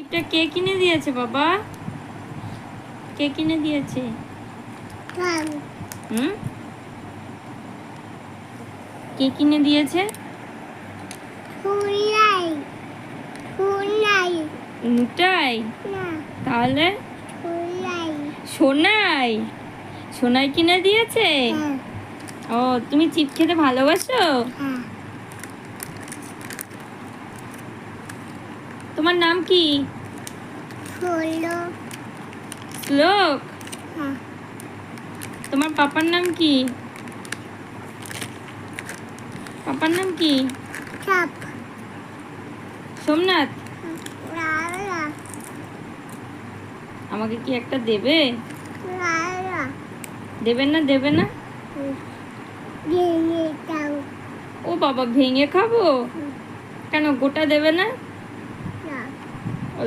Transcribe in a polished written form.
এটা কে কিনে দিয়েছে বাবা? কে কিনে দিয়েছে? হুম, কে কিনে দিয়েছে? নুটাই? তাহলে সোনাই? সোনাই কিনে দিয়েছে? ও, তুমি চিপ খেতে ভালোবাসো? তোমার নাম কি? শ্লোক? তোমার পাপার নাম কি? পাপার নাম কি? সোমনাথ? আমাকে কি একটা দেবে? দেবেন না, দেবে না? ও বাবা, ভেঙে খাবো? কেন, গোটা দেবে না?